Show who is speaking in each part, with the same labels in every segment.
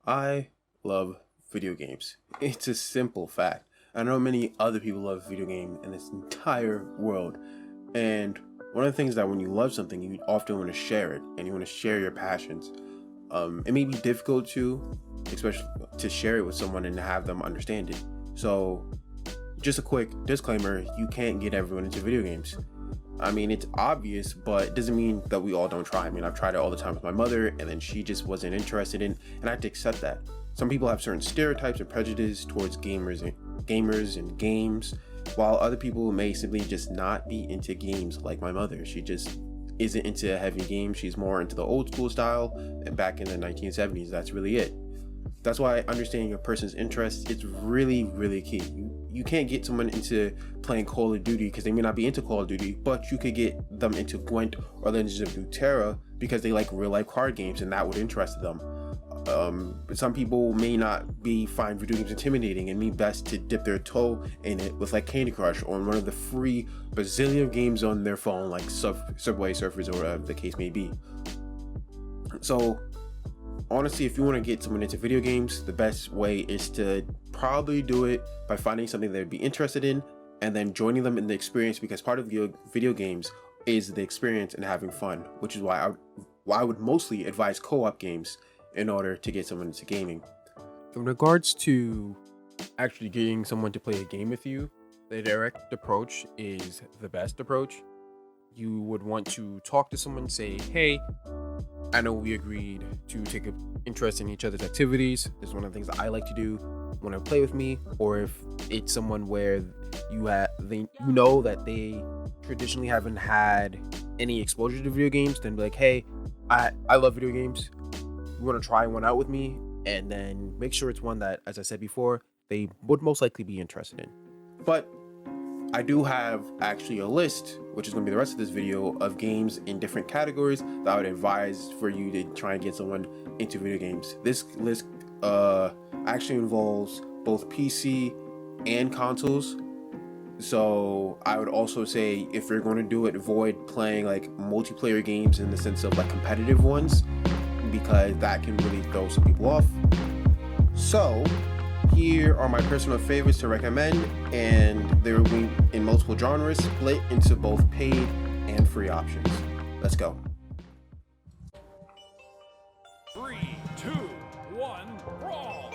Speaker 1: I love video games. It's a simple fact. I know many other people love video games in this entire world. And one of the things that when you love something, you often want to share it and you want to share your passions. It may be difficult to, especially to share it with someone and have them understand it. So, just a quick disclaimer, you can't get everyone into video games. I mean, it's obvious, but it doesn't mean that we all don't try. I mean, I've tried it all the time with my mother, and then she just wasn't interested in, and I have to accept that. Some people have certain stereotypes and prejudices towards gamers and games, while other people may simply just not be into games like my mother. She just isn't into heavy games. She's more into the old school style, and back in the 1970s, that's really it. That's why understanding a person's interests is really, really key. You can't get someone into playing Call of Duty because they may not be into Call of Duty, but you could get them into Gwent or Legends of Runeterra because they like real life card games and that would interest them. Some people may not find video games intimidating and mean best to dip their toe in it with like Candy Crush or one of the free bazillion games on their phone like Subway Surfers or whatever the case may be. So honestly, if you want to get someone into video games, the best way is to probably do it by finding something they'd be interested in and then joining them in the experience, because part of video games is the experience and having fun, which is why I would mostly advise co-op games in order to get someone into gaming. In regards to actually getting someone to play a game with you, the direct approach is the best approach. You would want to talk to someone, say, hey, I know we agreed to take an interest in each other's activities. This is one of the things that I like to do when I play with me. Or if it's someone where you know that they traditionally haven't had any exposure to video games, then be like, hey, I love video games. You want to try one out with me? And then make sure it's one that, as I said before, they would most likely be interested in. But I do have actually a list, which is going to be the rest of this video, of games in different categories that I would advise for you to try and get someone into video games. This list actually involves both PC and consoles. So I would also say, if you're going to do it, avoid playing like multiplayer games in the sense of like competitive ones, because that can really throw some people off. So here are my personal favorites to recommend, and they will be in multiple genres, split into both paid and free options. Let's go.
Speaker 2: 3, 2, 1, brawl!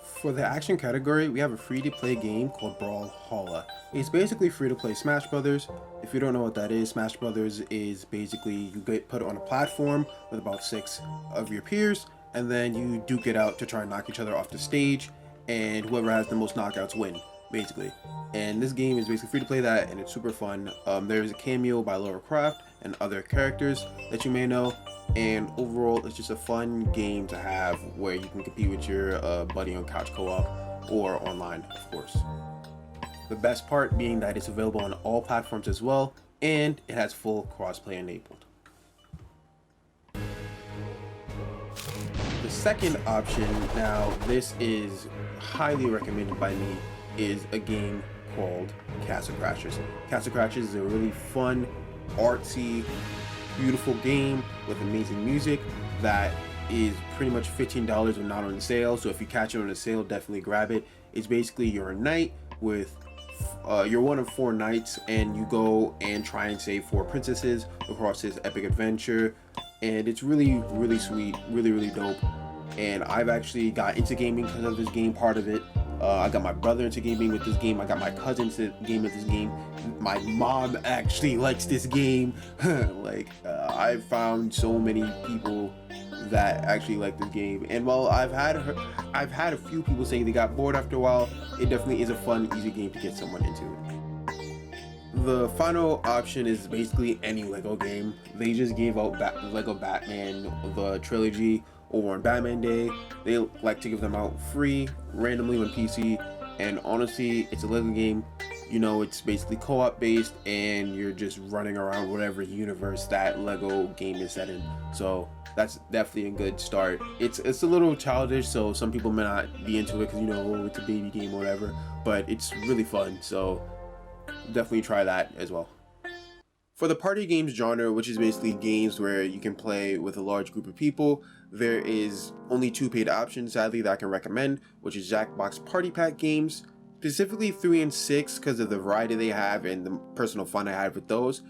Speaker 1: For the action category, we have a free-to-play game called Brawlhalla. It's basically free-to-play Smash Brothers. If you don't know what that is, Smash Brothers is basically you get put on a platform with about 6 of your peers, and then you duke it out to try and knock each other off the stage, and whoever has the most knockouts win, basically. And this game is basically free to play that, and it's super fun. There's a cameo by Laura Croft and other characters that you may know, and overall it's just a fun game to have where you can compete with your buddy on couch co-op or online, of course. The best part being that it's available on all platforms as well, and it has full crossplay enabled. The second option, now this is highly recommended by me, is a game called Castle Crashers. Castle Crashers is a really fun, artsy, beautiful game with amazing music that is pretty much $15 when not on sale. So if you catch it on a sale, definitely grab it. It's basically you're a knight with you're one of 4 knights, and you go and try and save 4 princesses across this epic adventure, and it's really, really sweet, really, really dope. And I've actually got into gaming because of this game, part of it. I got my brother into gaming with this game. I got my cousin into game with this game. My mom actually likes this game. I've found so many people that actually like this game. And while I've had a few people saying they got bored after a while, it definitely is a fun, easy game to get someone into. The final option is basically any Lego game. They just gave out Lego Batman, the trilogy, over on Batman Day. They like to give them out free randomly on PC, and honestly, it's a Lego game. You know, it's basically co-op based, and you're just running around whatever universe that Lego game is set in. So that's definitely a good start. It's a little childish, so some people may not be into it because, you know, it's a baby game or whatever, but it's really fun, so definitely try that as well. For the party games genre, which is basically games where you can play with a large group of people, there is only 2 paid options, sadly, that I can recommend, which is Jackbox Party Pack games, specifically 3 and 6 because of the variety they have and the personal fun I had with those.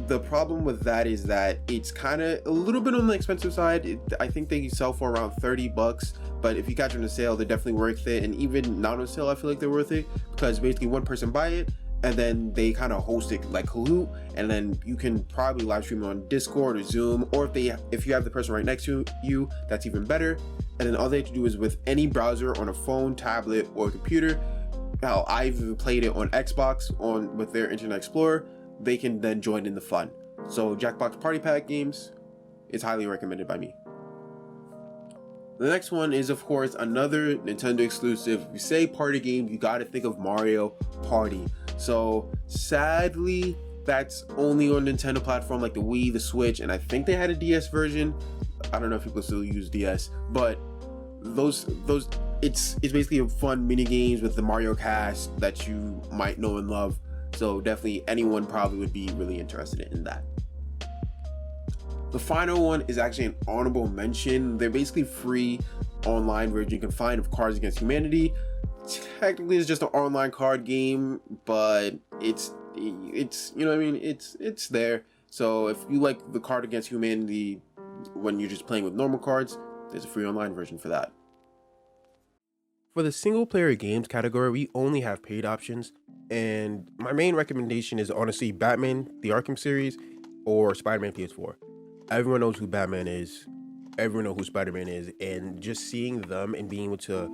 Speaker 1: The problem with that is that it's kind of a little bit on the expensive side. I think they sell for around $30, but if you catch them on a sale, they're definitely worth it. And even not on sale, I feel like they're worth it because basically one person buy it and then they kind of host it like Kahoot, and then you can probably live stream on Discord or Zoom, or if you have the person right next to you, that's even better. And then all they have to do is with any browser on a phone, tablet, or computer. Now I've played it on Xbox with their Internet Explorer. They can then join in the fun. So Jackbox Party Pack games is highly recommended by me. The next one is, of course, another Nintendo exclusive. If you say party game, you gotta think of Mario Party. So sadly, that's only on Nintendo platform like the Wii, the Switch, and I think they had a DS version. I don't know if people still use DS, but it's basically a fun mini games with the Mario cast that you might know and love. So definitely anyone probably would be really interested in that. The final one is actually an honorable mention. They're basically free online version you can find of Cards Against Humanity. Technically it's just an online card game, but it's you know what I mean, it's there. So if you like the Card Against Humanity when you're just playing with normal cards, there's a free online version for that. For the single player games category, we only have paid options, and my main recommendation is honestly Batman the Arkham series or Spider-Man PS4. Everyone knows who Batman is, everyone knows who Spider-Man is, and just seeing them and being able to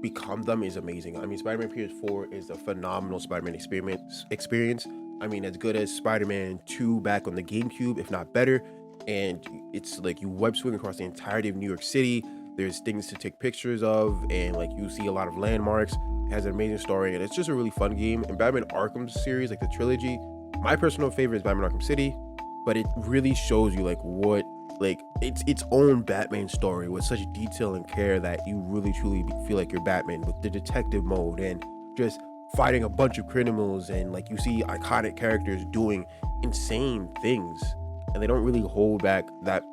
Speaker 1: become them is amazing. I mean, Spider-Man PS4 is a phenomenal Spider-Man experience. I mean, as good as Spider-Man 2 back on the GameCube, if not better. And it's like you web swing across the entirety of New York City. There's things to take pictures of, and like you see a lot of landmarks. It has an amazing story, and it's just a really fun game. And Batman Arkham series, like the trilogy, my personal favorite is Batman Arkham City, but it really shows you like it's its own Batman story with such detail and care that you really truly feel like you're Batman with the detective mode and just fighting a bunch of criminals, and like you see iconic characters doing insane things, and they don't really hold back that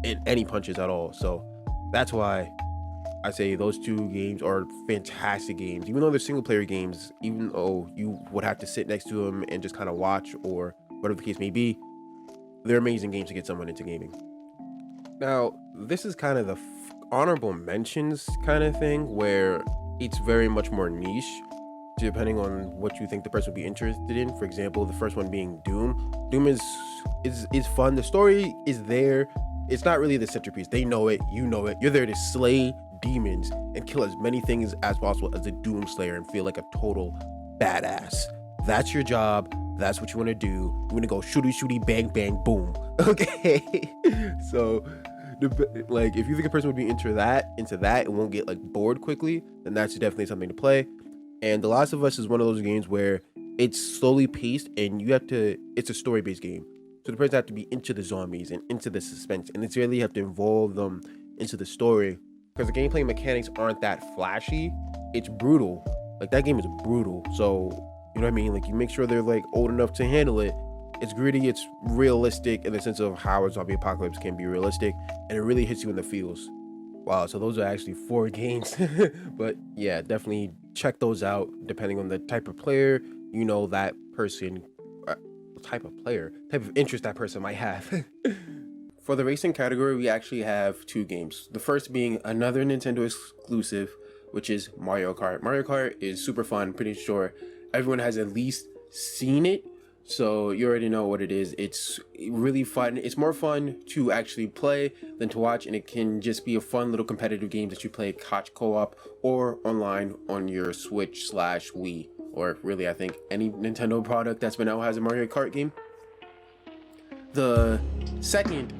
Speaker 1: in any punches at all. So that's why I say those 2 games are fantastic games, even though they're single player games, even though you would have to sit next to them and just kind of watch or whatever the case may be. They're amazing games to get someone into gaming. Now, this is kind of the honorable mentions kind of thing where it's very much more niche depending on what you think the person would be interested in. For example, the first one being Doom. Doom is fun. The story is there. It's not really the centerpiece. They know it. You know it. You're there to slay demons and kill as many things as possible as a Doom Slayer and feel like a total badass. That's your job. That's what you want to do. You want to go shooty, bang, bang, boom. Okay. So, like, if you think a person would be into that and won't get like bored quickly, then that's definitely something to play. And The Last of Us is one of those games where it's slowly paced and it's a story-based game. So the person has to be into the zombies and into the suspense, and it's really have to involve them into the story because the gameplay mechanics aren't that flashy. It's brutal. Like, that game is brutal. So, you know what I mean? Like, you make sure they're like old enough to handle it. It's gritty, it's realistic in the sense of how a zombie apocalypse can be realistic, and it really hits you in the feels. Wow, so those are actually 4 games. But yeah, definitely check those out depending on the type of player, you know, that person, type of interest that person might have. For the racing category, we actually have 2 games. The first being another Nintendo exclusive, which is Mario Kart. Mario Kart is super fun. Pretty sure everyone has at least seen it, so you already know what it is. It's really fun. It's more fun to actually play than to watch, and it can just be a fun little competitive game that you play couch co-op or online on your Switch/Wii, or really I think any Nintendo product that's been out has a Mario Kart game. The second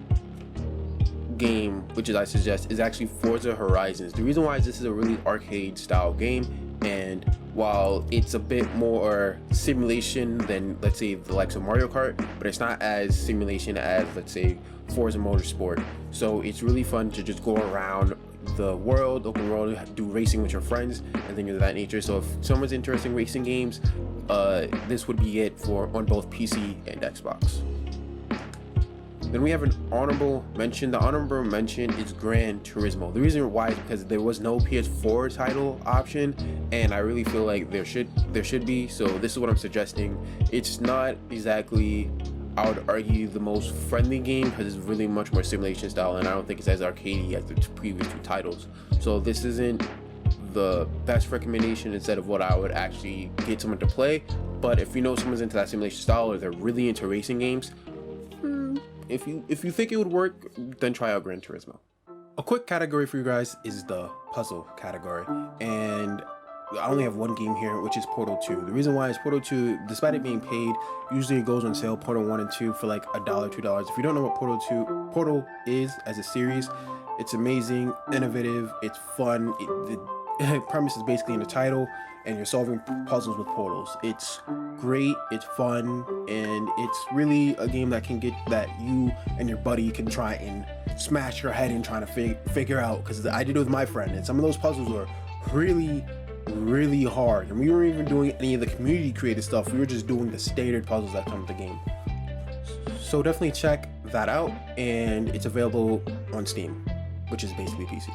Speaker 1: game, which is I suggest, is actually Forza Horizons. The reason why is this is a really arcade style game, and while it's a bit more simulation than, let's say, the likes of Mario Kart, but it's not as simulation as, let's say, Forza Motorsport. So it's really fun to just go around the world, open world, do racing with your friends and things of that nature. So if someone's interested in racing games, this would be it for on both PC and Xbox. Then we have an honorable mention. The honorable mention is Gran Turismo. The reason why is because there was no PS4 title option, and I really feel like there should be. So this is what I'm suggesting. It's not exactly, I would argue, the most friendly game because it's really much more simulation style, and I don't think it's as arcadey as the previous two titles. So this isn't the best recommendation instead of what I would actually get someone to play. But if you know someone's into that simulation style or they're really into racing games, if you think it would work, then try out Gran Turismo. A quick category for you guys is the puzzle category, and I only have one game here, which is Portal 2. The reason why is Portal 2, despite it being paid, usually it goes on sale, Portal 1 and 2, for like $1, $2. If you don't know what Portal is as a series, it's amazing, innovative, it's fun. The premise is basically in the title, and you're solving puzzles with portals. It's great, it's fun, and it's really a game that you and your buddy can try and smash your head in trying to figure out, because I did it with my friend, and some of those puzzles were really hard, and we weren't even doing any of the community created stuff. We were just doing the standard puzzles that come with the game. So definitely check that out, and it's available on Steam, which is basically PC.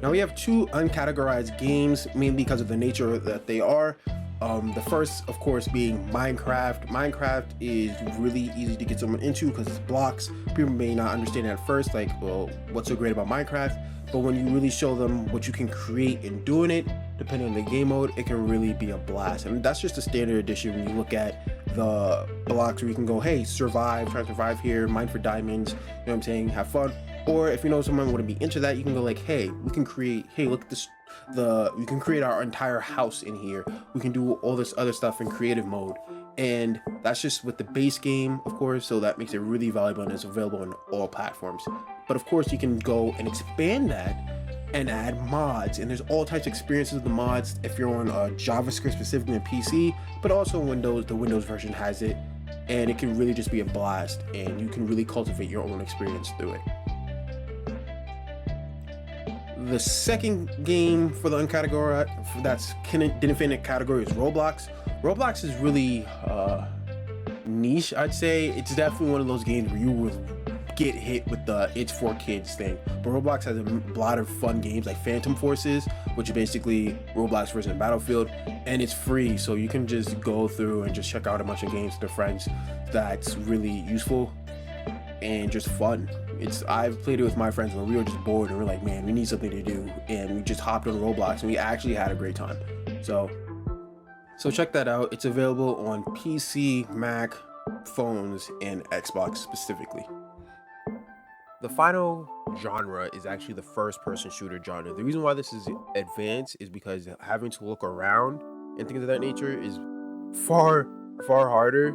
Speaker 1: Now we have two uncategorized games, mainly because of the nature that they are. The first, of course, being Minecraft. Minecraft is really easy to get someone into because it's blocks. People may not understand at first, like, well, what's so great about Minecraft? But when you really show them what you can create in doing it, depending on the game mode, it can really be a blast. And that's just a standard edition. When you look at the blocks where you can go, hey, try to survive here, mine for diamonds, you know what I'm saying, have fun. Or if you know someone would be into that, you can go like, hey, we can create, hey, look at this, we can create our entire house in here. We can do all this other stuff in creative mode. And that's just with the base game, of course, so that makes it really valuable, and it's available on all platforms. But of course, you can go and expand that and add mods, and there's all types of experiences with the mods if you're on JavaScript specifically in PC, but also Windows. The Windows version has it, and it can really just be a blast, and you can really cultivate your own experience through it. The second game for the uncategorized, that's didn't fit in the category, is Roblox. Roblox is really niche, I'd say. It's definitely one of those games where you will get hit with the it's for kids thing. But Roblox has a lot of fun games like Phantom Forces, which is basically Roblox version of Battlefield, and it's free, so you can just go through and just check out a bunch of games with your friends. That's really useful and just fun. I've played it with my friends when we were just bored and we're like, man, we need something to do, and we just hopped on Roblox and we actually had a great time. So check that out. It's available on PC, Mac, phones, and Xbox specifically. The final genre is actually the first-person shooter genre. The reason why this is advanced is because having to look around and things of that nature is far harder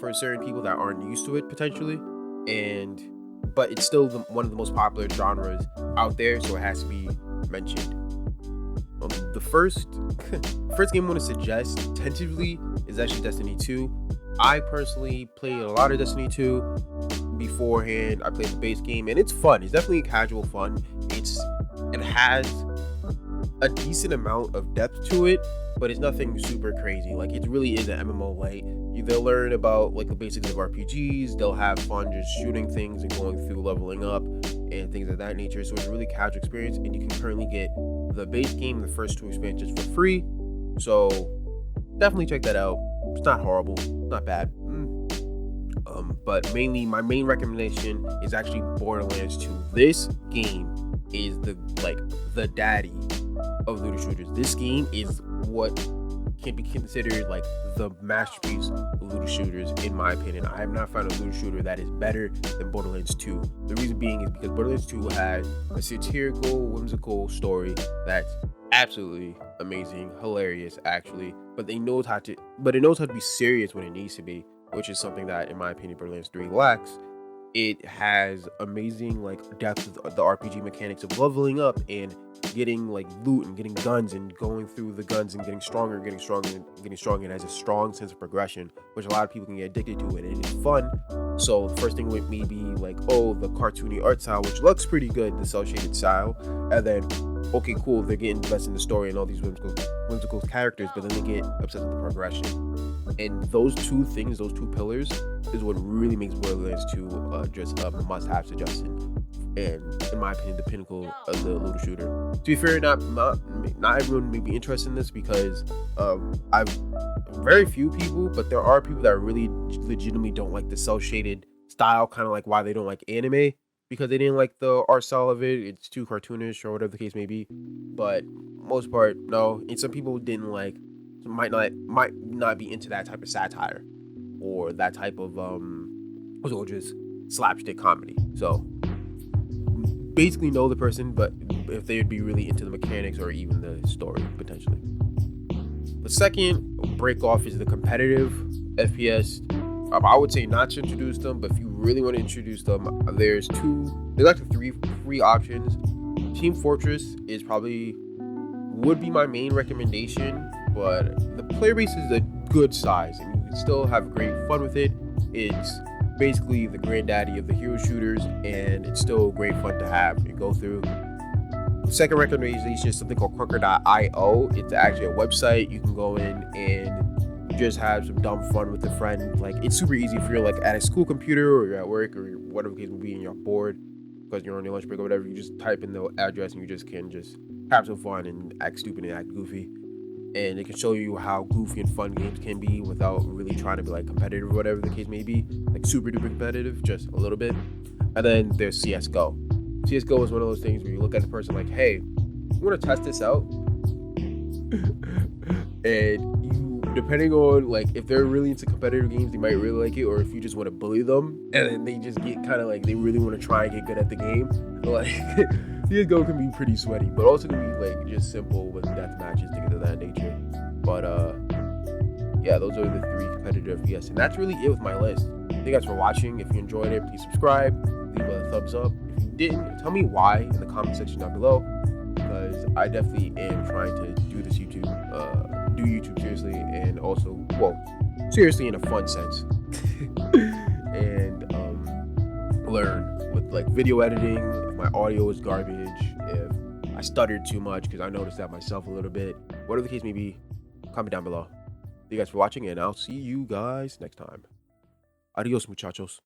Speaker 1: for certain people that aren't used to it potentially, but it's still one of the most popular genres out there, so it has to be mentioned. The first game I want to suggest tentatively is actually Destiny 2. I personally played a lot of Destiny 2 beforehand. I played the base game, and it's fun. It's definitely casual fun. It has a decent amount of depth to it, but it's nothing super crazy. Like, it really is an MMO light. They'll learn about like the basics of RPGs. They'll have fun just shooting things and going through leveling up and things of that nature. So it's a really casual experience, and you can currently get the base game, the first two expansions for free. So definitely check that out. It's not horrible, not bad. But mainly my main recommendation is actually Borderlands 2. This game is the daddy of looter shooters. This game is what can be considered like the masterpiece of looter shooters, in my opinion. I have not found a looter shooter that is better than Borderlands 2. The reason being is because Borderlands 2 has a satirical, whimsical story that's absolutely amazing, hilarious actually, but it knows how to be serious when it needs to be, which is something that, in my opinion, Borderlands 3 lacks. It has amazing depth of the RPG mechanics of leveling up and getting loot and getting guns and going through the guns and getting stronger, and it has a strong sense of progression, which a lot of people can get addicted to, and it's fun. So the first thing with me be the cartoony art style, which looks pretty good, the cel shaded style, and then okay, cool, they're getting invested in the story and all these whimsical characters, but then they get obsessed with the progression. And those two things, those two pillars, is what really makes Borderlands 2 just a must-have to Justin. And in my opinion, the pinnacle of the looter shooter. To be fair, not everyone may be interested in this because I've very few people, but there are people that really legitimately don't like the cel-shaded style, kind of like why they don't like anime, because they didn't like the art style of it. It's too cartoonish or whatever the case may be. But most part, no. And some people didn't like, might not be into that type of satire or that type of just slapstick comedy. So basically know the person, but if they'd be really into the mechanics or even the story potentially. The second break off is the competitive FPS. I would say not to introduce them, but if you really want to introduce them, there's actually three options. Team Fortress is would be my main recommendation, but the player base is a good size and you can still have great fun with it. It's basically the granddaddy of the hero shooters, and it's still great fun to have and go through. The second recommendation is something called Crunker.io. It's actually a website you can go in and just have some dumb fun with a friend. Like, it's super easy if you're like at a school computer or you're at work or whatever case will be and you're bored because you're on your lunch break or whatever. You just type in the address and you just can have some fun and act stupid and act goofy. And it can show you how goofy and fun games can be without really trying to be like competitive or whatever the case may be, like super duper competitive, just a little bit. And then there's CSGO. CSGO is one of those things where you look at the person like, hey, you want to test this out? And you, depending on like if they're really into competitive games, they might really like it, or if you just want to bully them and then they just get kind of like they really want to try and get good at the game, like CSGO can be pretty sweaty, but also can be like just simple with death matches, things of that nature. But yeah, those are the three competitive FPS, and that's really it with my list. Thank you guys for watching. If you enjoyed it, please subscribe, leave a thumbs up. If you didn't, tell me why in the comment section down below, because I definitely am trying to do this YouTube seriously, and also, well, seriously in a fun sense, and learn with like video editing. If my audio is garbage, if I stuttered too much, because I noticed that myself a little bit, whatever the case may be, comment down below. Thank you guys for watching, and I'll see you guys next time. Adios, muchachos.